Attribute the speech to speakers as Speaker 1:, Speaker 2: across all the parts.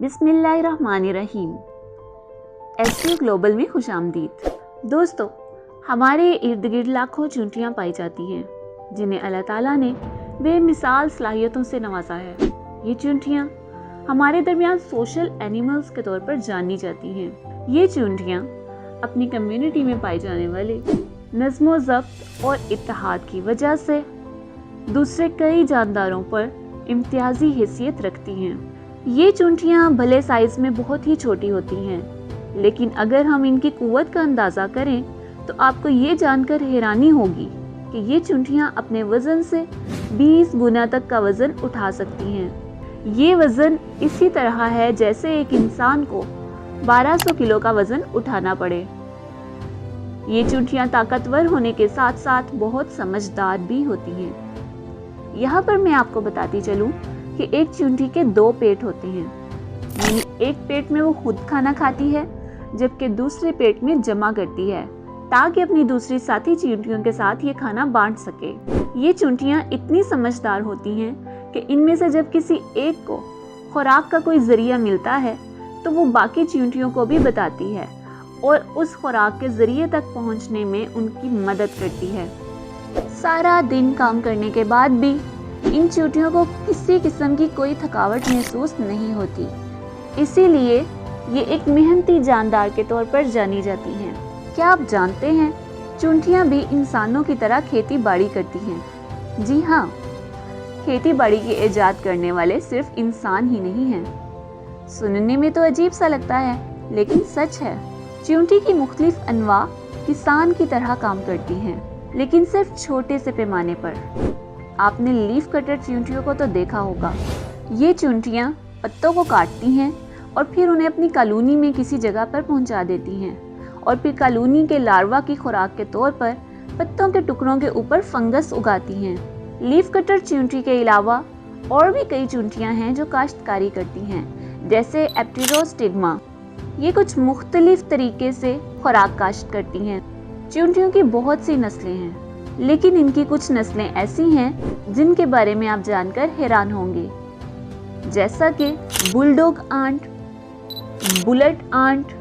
Speaker 1: बिस्मिल्लाहिर्रहमानिर्रहीम। SEO global में खुश आमदीद। दोस्तों, हमारे इर्द गिर्द लाखों चींटियाँ पाई जाती हैं जिन्हें अल्लाह ताला ने बेमिसाल सलाहियतों से नवाजा है। ये चींटियाँ हमारे दरमियान सोशल एनिमल्स के तौर पर जानी जाती हैं। ये चींटियाँ अपनी कम्युनिटी में पाए जाने वाले नज़्मो ज़ब्त और इत्तेहाद की वजह से दूसरे कई जानदारों पर इम्तियाजी हैसियत रखती हैं। ये चींटियाँ भले साइज़ में बहुत ही छोटी होती हैं, लेकिन अगर हम इनकी कुव्वत का अंदाज़ा करें तो आपको ये जानकर हैरानी होगी कि ये चींटियाँ अपने वज़न से 20 गुना तक का वज़न उठा सकती हैं। ये वज़न इसी तरह है जैसे एक इंसान को 1200 किलो का वज़न उठाना पड़े। ये चींटियाँ ताकतवर होने के साथ साथ बहुत समझदार भी होती हैं। यहाँ पर मैं आपको बताती चलूँ कि एक चींटी के 2 पेट होते हैं, यानी एक पेट में वो खुद खाना खाती है जबकि दूसरे पेट में जमा करती है ताकि अपनी दूसरी साथी चींटियों के साथ ये खाना बांट सके। ये चींटियाँ इतनी समझदार होती हैं कि इनमें से जब किसी एक को खुराक का कोई जरिया मिलता है तो वो बाकी चींटियों को भी बताती है और उस खुराक के जरिए तक पहुंचने में उनकी मदद करती है। सारा दिन काम करने के बाद भी इन चींटियों को किसी किस्म की कोई थकावट महसूस नहीं होती, इसीलिए ये एक मेहनती जानदार के तौर पर जानी जाती हैं। क्या आप जानते हैं, चींटियां भी इंसानों की तरह खेती बाड़ी करती हैं। जी हाँ, खेती बाड़ी की इजाद करने वाले सिर्फ इंसान ही नहीं हैं। सुनने में तो अजीब सा लगता है, लेकिन सच है। चींटी की मुख्तलिफ अनवा किसान की तरह काम करती हैं, लेकिन सिर्फ छोटे से पैमाने पर। आपने लीफ कटर चींटियों को तो देखा होगा। ये चींटियाँ पत्तों को काटती हैं और फिर उन्हें अपनी कॉलोनी में किसी जगह पर पहुंचा देती हैं और फिर कॉलोनी के लार्वा की खुराक के तौर पर पत्तों के टुकड़ों के ऊपर फंगस उगाती हैं। लीफ कटर चींटी के अलावा और भी कई चींटियाँ हैं जो काश्तकारी करती हैं, जैसे एप्टेरोस्टिग्मा। ये कुछ मुख्तलिफ तरीके से खुराक काश्त करती हैं। चींटियों की बहुत सी नस्लें हैं, लेकिन इनकी कुछ नस्लें ऐसी हैं जिनके बारे में आप जानकर हैरान होंगे, जैसा कि bulldog ant, bullet ant,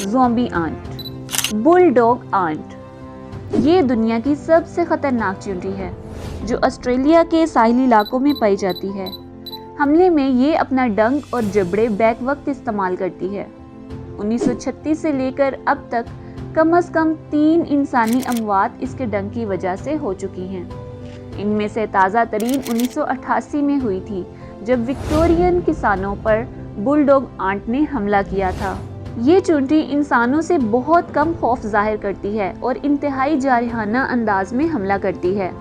Speaker 1: zombie ant. Bulldog ant ये दुनिया की सबसे खतरनाक चींटी है जो ऑस्ट्रेलिया के साहिली इलाकों में पाई जाती है। हमले में ये अपना डंक और जबड़े बैक वक्त इस्तेमाल करती है। 1936 से लेकर अब तक कम से कम 3 इंसानी अमवात इसके डंक की वजह से हो चुकी हैं। इनमें से ताज़ा तरीन 1988 में हुई थी, जब विक्टोरियन किसानों पर बुलडॉग आंट ने हमला किया था। ये चींटी इंसानों से बहुत कम खौफ जाहिर करती है और इंतहाई जारहाना अंदाज में हमला करती है।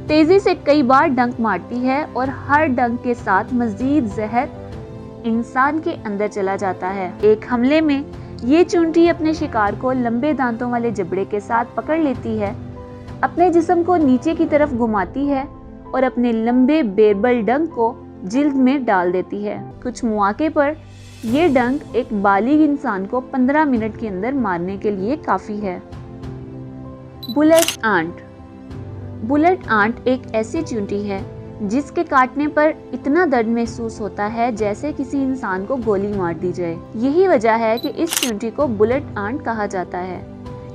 Speaker 1: तेजी से कई बार डंक मारती है और हर डंक के साथ मजीद जहर इंसान के अंदर चला जाता है। एक हमले में ये चींटी अपने शिकार को लंबे दांतों वाले जबड़े के साथ पकड़ लेती है, अपने जिस्म को नीचे की तरफ घुमाती है और अपने लंबे बेरबल डंक को जिल्द में डाल देती है। कुछ मौके पर ये डंक एक बालिग इंसान को 15 मिनट के अंदर मारने के लिए काफ़ी है। Bullet aunt. बुलेट आंट एक ऐसी चींटी है जिसके काटने पर इतना दर्द महसूस होता है जैसे किसी इंसान को गोली मार दी जाए। यही वजह है कि इस चींटी को बुलेट आंट कहा जाता है।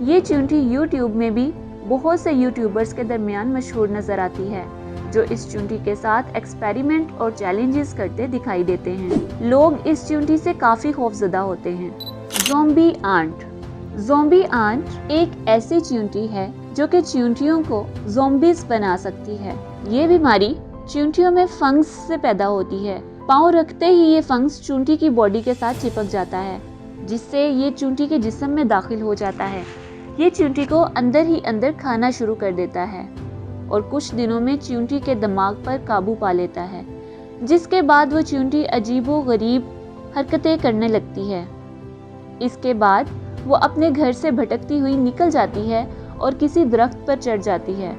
Speaker 1: ये चींटी यूट्यूब में भी बहुत से यूट्यूबर्स के दरमियान मशहूर नजर आती है, जो इस चींटी के साथ एक्सपेरिमेंट और चैलेंजेस करते दिखाई देते हैं। लोग इस चींटी से काफ़ी खौफजदा होते हैं। Zombie aunt. ज़ॉम्बी आंट एक ऐसी चींटी है जो कि चींटियों को ज़ॉम्बीज बना सकती है। ये बीमारी चींटियों में फंगस से पैदा होती है। पाँव रखते ही ये फंगस चींटी की बॉडी के साथ चिपक जाता है, जिससे ये चींटी के जिस्म में दाखिल हो जाता है। ये चींटी को अंदर ही अंदर खाना शुरू कर देता है और कुछ दिनों में चींटी के दिमाग पर काबू पा लेता है, जिसके बाद वो चींटी अजीबो गरीब हरकतें करने लगती है। इसके बाद वो अपने घर से भटकती हुई निकल जाती है और किसी दरख्त पर चढ़ जाती है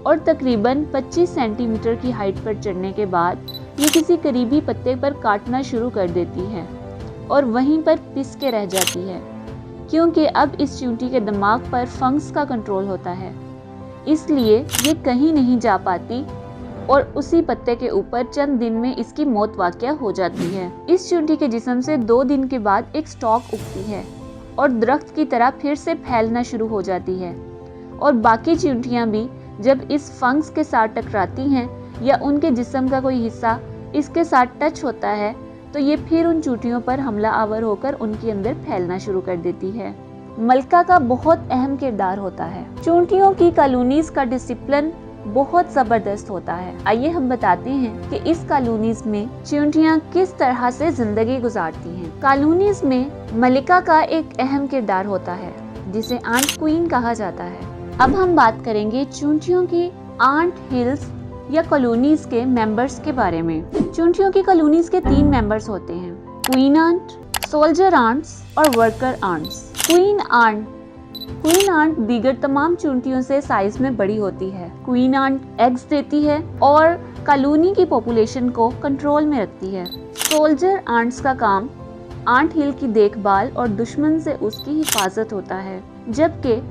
Speaker 1: और तकरीबन 25 सेंटीमीटर की हाइट पर चढ़ने के बाद ये किसी करीबी पत्ते पर काटना शुरू कर देती है और वहीं पर पिस के रह जाती है, क्योंकि अब इस चींटी के दिमाग पर फंगस का कंट्रोल होता है, इसलिए ये कहीं नहीं जा पाती और उसी पत्ते के ऊपर चंद दिन में इसकी मौत वाक़या हो जाती है। इस चींटी के जिस्म से 2 दिन के बाद एक स्टॉक उगती है और दरख्त की तरह फिर से फैलना शुरू हो जाती है, और बाकी चींटियां भी जब इस फंगस के साथ टकराती हैं या उनके जिस्म का कोई हिस्सा इसके साथ टच होता है तो ये फिर उन चींटियों पर हमला आवर होकर उनके अंदर फैलना शुरू कर देती है। मलका का बहुत अहम किरदार होता है। चींटियों की कॉलोनीज का डिसिप्लिन बहुत ज़बरदस्त होता है। आइए हम बताते हैं कि इस कॉलोनीज में चींटियां किस तरह से जिंदगी गुजारती हैं। कॉलोनीज में मलिका का एक अहम किरदार होता है जिसे आंट क्वीन कहा जाता है। अब हम बात करेंगे चींटियों की आंट हिल्स या कॉलोनीज के मेंबर्स के बारे में। चींटियों की कॉलोनीज के 3 मेंबर्स होते हैं, क्वीन आंट, सोल्जर आंट्स और वर्कर आंट्स। क्वीन आंट दीगर तमाम चींटियों से साइज में बड़ी होती है। क्वीन आंट एग्स देती है और कॉलोनी की पॉपुलेशन को कंट्रोल में रखती है। सोल्जर आंट्स का काम आंट हिल की देखभाल और दुश्मन से उसकी हिफाजत होता है, जबकि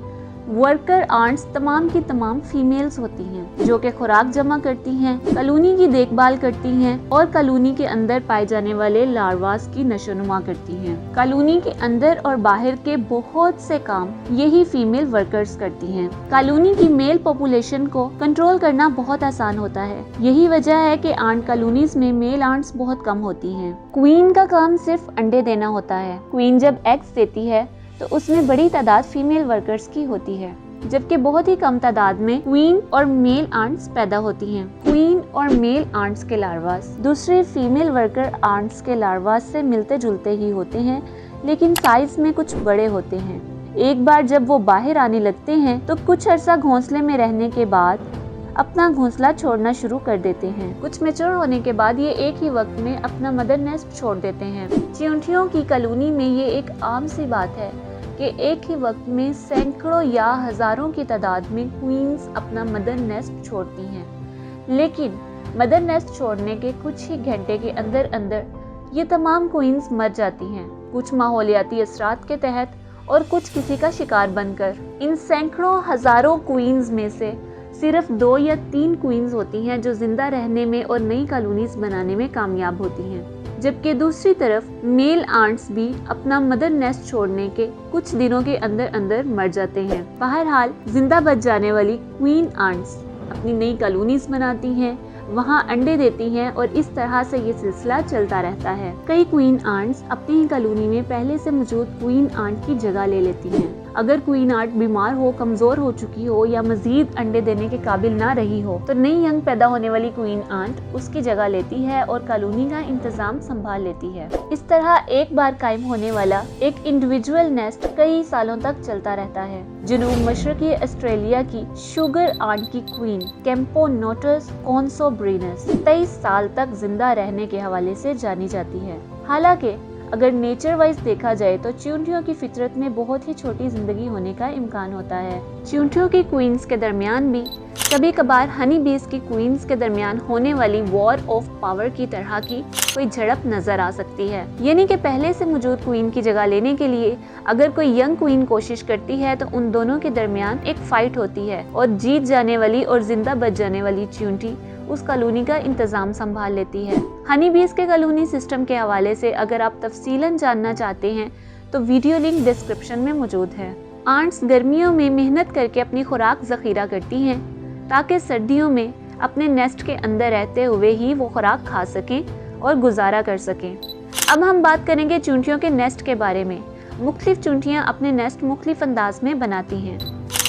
Speaker 1: वर्कर आंट्स तमाम की तमाम फीमेल्स होती हैं जो कि खुराक जमा करती हैं, कॉलोनी की देखभाल करती हैं और कॉलोनी के अंदर पाए जाने वाले लार्वास की नशोनुमा करती हैं। कॉलोनी के अंदर और बाहर के बहुत से काम यही फीमेल वर्कर्स करती हैं। कॉलोनी की मेल पॉपुलेशन को कंट्रोल करना बहुत आसान होता है। यही वजह है कि आंट कॉलोनीज में मेल आंट्स बहुत कम होती हैं। क्वीन का काम सिर्फ अंडे देना होता है। क्वीन जब एग्स देती है तो उसमें बड़ी तादाद फीमेल वर्कर्स की होती है, जबकि बहुत ही कम तादाद में क्वीन और मेल आंट्स पैदा होती हैं। क्वीन और मेल आंट्स के लार्वास दूसरे फीमेल वर्कर आंट्स के लार्वास से मिलते जुलते ही होते हैं, लेकिन साइज में कुछ बड़े होते हैं। एक बार जब वो बाहर आने लगते हैं तो कुछ अरसा घोंसले में रहने के बाद अपना घोंसला छोड़ना शुरू कर देते हैं। कुछ मैच्योर होने के बाद ये एक ही वक्त में अपना मदर नेस्ट छोड़ देते हैं। चींटियों की कॉलोनी में ये एक आम सी बात है कि एक ही वक्त में सैकड़ों या हजारों की तादाद में क्वींस अपना मदर नेस्ट छोड़ती हैं, लेकिन मदर नेस्ट छोड़ने के कुछ ही घंटे के अंदर अंदर ये तमाम क्वींस मर जाती हैं, कुछ माहौलियाती असरात के तहत और कुछ किसी का शिकार बनकर। इन सैकड़ों हजारों क्वींस में से सिर्फ 2 या 3 क्वींस होती हैं जो जिंदा रहने में और नई कॉलोनीज बनाने में कामयाब होती हैं, जबकि दूसरी तरफ मेल आंट्स भी अपना मदर नेस्ट छोड़ने के कुछ दिनों के अंदर अंदर मर जाते हैं। बहरहाल जिंदा बच जाने वाली क्वीन आंट्स अपनी नई कॉलोनीज बनाती हैं, वहाँ अंडे देती हैं और इस तरह से ये सिलसिला चलता रहता है। कई क्वीन आंट्स अपनी ही कॉलोनी में पहले से मौजूद क्वीन आंट की जगह ले लेती हैं। अगर क्वीन आंट बीमार हो, कमजोर हो चुकी हो या मजीद अंडे देने के काबिल ना रही हो तो नई यंग पैदा होने वाली क्वीन आंट उसकी जगह लेती है और कॉलोनी का इंतजाम संभाल लेती है। इस तरह एक बार कायम होने वाला एक इंडिविजुअल नेस्ट कई सालों तक चलता रहता है। जनूब मशरकी ऑस्ट्रेलिया की शुगर आंट की क्वीन कैम्पोनोटस कॉन्सोब्रिनस 23 साल तक जिंदा रहने के हवाले से जानी जाती है। हालांकि अगर नेचर वाइज देखा जाए तो चींटियों की फितरत में बहुत ही छोटी जिंदगी होने का इम्कान होता है। चींटियों की क्वींस के दरमियान भी कभी कभार हनी बीज की क्वींस के दरमियान होने वाली वॉर ऑफ पावर की तरह की कोई झड़प नजर आ सकती है, यानी कि पहले से मौजूद क्वीन की जगह लेने के लिए अगर कोई यंग क्वीन कोशिश करती है तो उन दोनों के दरमियान एक फाइट होती है और जीत जाने वाली और जिंदा बच जाने वाली चींटी उस कॉलोनी का इंतजाम संभाल लेती है। हनी बीज के कॉलोनी सिस्टम के हवाले से अगर आप तफसीलन जानना चाहते हैं तो वीडियो लिंक डिस्क्रिप्शन में मौजूद है। आंट्स गर्मियों में मेहनत करके अपनी खुराक जखीरा करती हैं ताकि सर्दियों में अपने नेस्ट के अंदर रहते हुए ही वो खुराक खा सकें और गुजारा कर सकें। अब हम बात करेंगे चींटियों के नेस्ट के बारे में। मुख्तलिफ चींटियां अपने नेस्ट मुख्तलिफ अंदाज में बनाती हैं।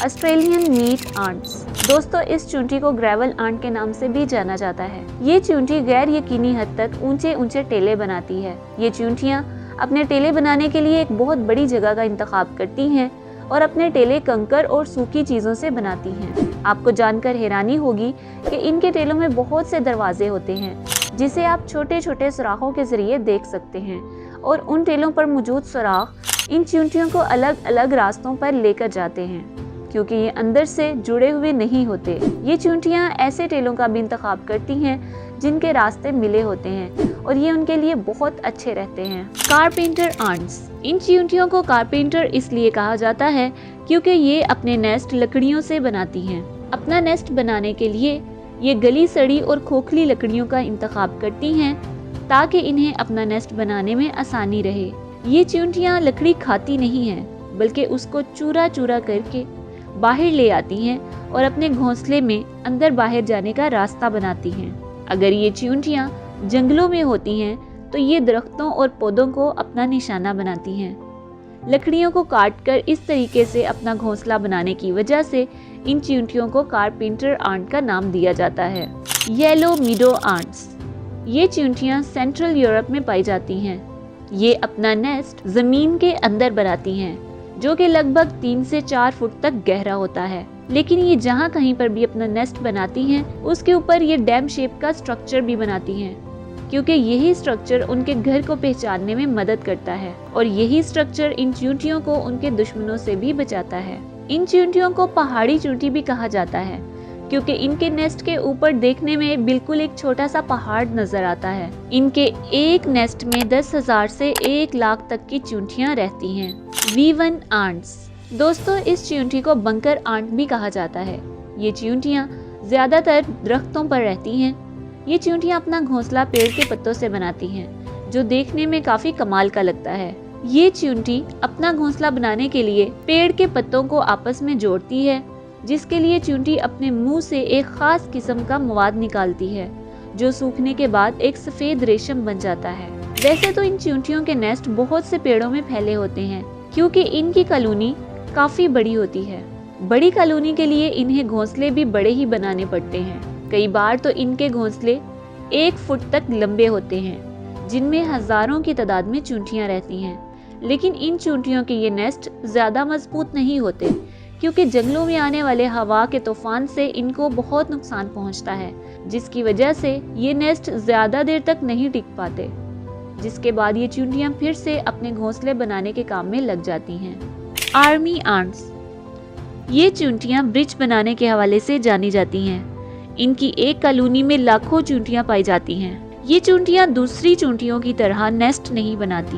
Speaker 1: Australian meat ants. दोस्तों, इस चींटी को ग्रेवल आंट के नाम से भी जाना जाता है। ये चींटी गैर यकीनी हद तक ऊंचे ऊंचे टेले बनाती है। ये चींटियां अपने टेले बनाने के लिए एक बहुत बड़ी जगह का इंतखाब करती हैं और अपने टेले कंकर और सूखी चीजों से बनाती हैं। आपको जानकर हैरानी होगी कि इनके टेलों में बहुत से दरवाजे होते हैं जिसे आप छोटे छोटे सुराखों के जरिए देख सकते हैं, और उन टेलों पर मौजूद सुराख इन चींटियों को अलग अलग रास्तों पर लेकर जाते हैं क्योंकि ये अंदर से जुड़े हुए नहीं होते। ये चींटियां ऐसे टेलों का भी इंतखाब करती हैं जिनके रास्ते मिले होते हैं और ये उनके लिए बहुत अच्छे रहते हैं। Carpenter ants. इन चींटियों को कारपेंटर इसलिए कहा जाता है क्योंकि ये अपने नेस्ट लकड़ियों से बनाती हैं। अपना नेस्ट बनाने के लिए ये गली सड़ी और खोखली लकड़ियों का इंतखाब करती हैं ताकि इन्हें अपना नेस्ट बनाने में आसानी रहे। ये चींटियां लकड़ी खाती नहीं हैं, बल्कि उसको चूरा चूरा करके बाहर ले आती हैं और अपने घोंसले में अंदर बाहर जाने का रास्ता बनाती हैं। अगर ये चींटियां जंगलों में होती हैं तो ये दरख्तों और पौधों को अपना निशाना बनाती हैं। लकड़ियों को काटकर इस तरीके से अपना घोंसला बनाने की वजह से इन चींटियों को कारपेंटर आंट का नाम दिया जाता है। येलो मीडो आंट्स, ये चींटियां सेंट्रल यूरोप में पाई जाती हैं। ये अपना नेस्ट जमीन के अंदर बनाती हैं, जो कि लगभग 3 से 4 फुट तक गहरा होता है। लेकिन ये जहाँ कहीं पर भी अपना नेस्ट बनाती हैं, उसके ऊपर ये डैम शेप का स्ट्रक्चर भी बनाती हैं, क्योंकि यही स्ट्रक्चर उनके घर को पहचानने में मदद करता है और यही स्ट्रक्चर इन चींटियों को उनके दुश्मनों से भी बचाता है। इन चींटियों को पहाड़ी चींटी भी कहा जाता है, क्योंकि इनके नेस्ट के ऊपर देखने में बिल्कुल एक छोटा सा पहाड़ नजर आता है। इनके एक नेस्ट में 10,000 से 1 लाख तक की चींटियां रहती हैं। वीवन आंट्स, दोस्तों इस चींटी को बंकर आंट भी कहा जाता है। ये चींटियां ज्यादातर दरख्तों पर रहती हैं। ये चींटियां अपना घोंसला पेड़ के पत्तों से बनाती हैं, जो देखने में काफी कमाल का लगता है। ये चींटी अपना घोंसला बनाने के लिए पेड़ के पत्तों को आपस में जोड़ती है, जिसके लिए चींटी अपने मुंह से एक खास किस्म का मवाद निकालती है, जो सूखने के बाद एक सफेद रेशम बन जाता है। वैसे तो इन चींटियों के नेस्ट बहुत से पेड़ों में फैले होते हैं, क्योंकि इनकी कॉलोनी काफी बड़ी होती है। बड़ी कॉलोनी के लिए इन्हें घोंसले भी बड़े ही बनाने पड़ते हैं। कई बार तो इनके घोंसले 1 फुट तक लंबे होते हैं, जिनमें हजारों की तादाद में चींटियां रहती हैं। लेकिन इन चींटियों के ये नेस्ट ज्यादा मजबूत नहीं होते, क्योंकि जंगलों में आने वाले हवा के तूफान से इनको बहुत नुकसान पहुंचता है, जिसकी वजह से ये नेस्ट ज्यादा देर तक नहीं टिक पाते, जिसके बाद ये चींटियां फिर से अपने घोंसले बनाने के काम में लग जाती हैं। आर्मी आंट्स, ये चींटियां ब्रिज बनाने के हवाले से जानी जाती हैं। इनकी एक कॉलोनी में लाखों चींटियां पाई जाती हैं। ये चींटियां दूसरी चींटियों की तरह नेस्ट नहीं बनाती,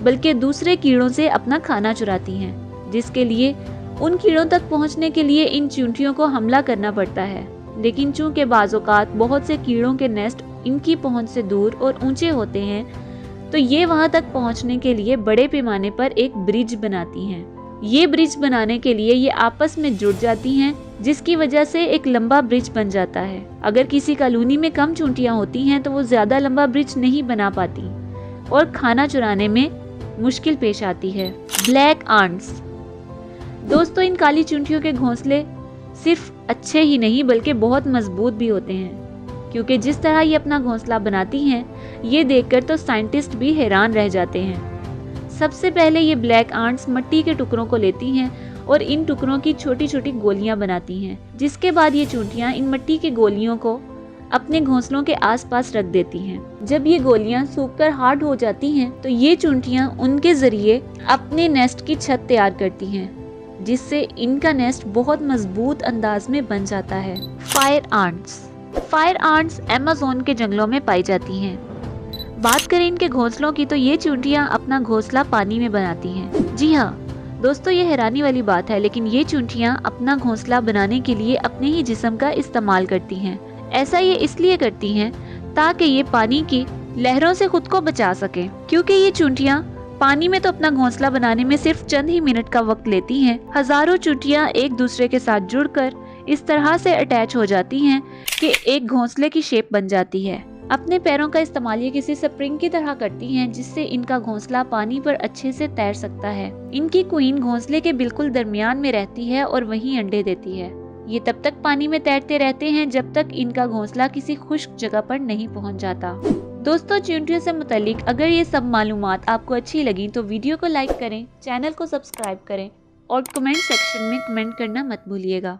Speaker 1: बल्कि दूसरे कीड़ों से अपना खाना चुराती हैं, जिसके लिए उन कीड़ों तक पहुंचने के लिए इन चींटियों को हमला करना पड़ता है। लेकिन चूंकि बाज़ औक़ात बहुत से कीड़ों के नेस्ट इनकी पहुंच से दूर और ऊंचे होते हैं, तो ये वहां तक पहुंचने के लिए बड़े पैमाने पर एक ब्रिज बनाती हैं। ये ब्रिज बनाने के लिए ये आपस में जुड़ जाती हैं, जिसकी वजह से एक लंबा ब्रिज बन जाता है। अगर किसी कॉलोनी में कम चींटियां होती हैं तो वो ज्यादा लंबा ब्रिज नहीं बना पाती और खाना चुराने में मुश्किल पेश आती है। ब्लैक आंट्स, दोस्तों इन काली चींटियों के घोंसले सिर्फ अच्छे ही नहीं बल्कि बहुत मजबूत भी होते हैं, क्योंकि जिस तरह ये अपना घोंसला बनाती हैं, ये देखकर तो साइंटिस्ट भी हैरान रह जाते हैं। सबसे पहले ये ब्लैक आंट्स मिट्टी के टुकड़ों को लेती हैं और इन टुकड़ों की छोटी छोटी गोलियां बनाती हैं, जिसके बाद ये चींटियां इन मिट्टी के गोलियों को अपने घोंसलों के आसपास रख देती हैं। जब ये गोलियां सूखकर हार्ड हो जाती हैं, तो ये चींटियां उनके जरिए अपने नेस्ट की छत तैयार करती हैं, जिससे इनका नेस्ट बहुत मजबूत अंदाज में बन जाता है। Fire ants, fire ants Amazon के जंगलों में पाई जाती हैं। बात करें इनके घोंसलों की, तो ये चींटियां अपना घोंसला पानी में बनाती हैं। जी हाँ दोस्तों, ये हैरानी वाली बात है, लेकिन ये चींटियां अपना घोंसला बनाने के लिए अपने ही जिस्म का इस्तेमाल करती हैं। ऐसा ये इसलिए करती हैं ताकि ये पानी की लहरों से खुद को बचा सके, क्योंकि ये चींटियां पानी में तो अपना घोंसला बनाने में सिर्फ चंद ही मिनट का वक्त लेती हैं। हजारों चींटियां एक दूसरे के साथ जुड़कर इस तरह से अटैच हो जाती हैं कि एक घोंसले की शेप बन जाती है। अपने पैरों का इस्तेमाल ये किसी स्प्रिंग की तरह करती हैं, जिससे इनका घोंसला पानी पर अच्छे से तैर सकता है। इनकी क्वीन घोंसले के बिल्कुल दरमियान में रहती है और वहीं अंडे देती है। ये तब तक पानी में तैरते रहते हैं जब तक इनका घोंसला किसी खुश्क जगह पर नहीं पहुंच जाता। दोस्तों चींटियों से मुतालिक अगर ये सब मालूमात आपको अच्छी लगी तो वीडियो को लाइक करें, चैनल को सब्सक्राइब करें और कमेंट सेक्शन में कमेंट करना मत भूलिएगा।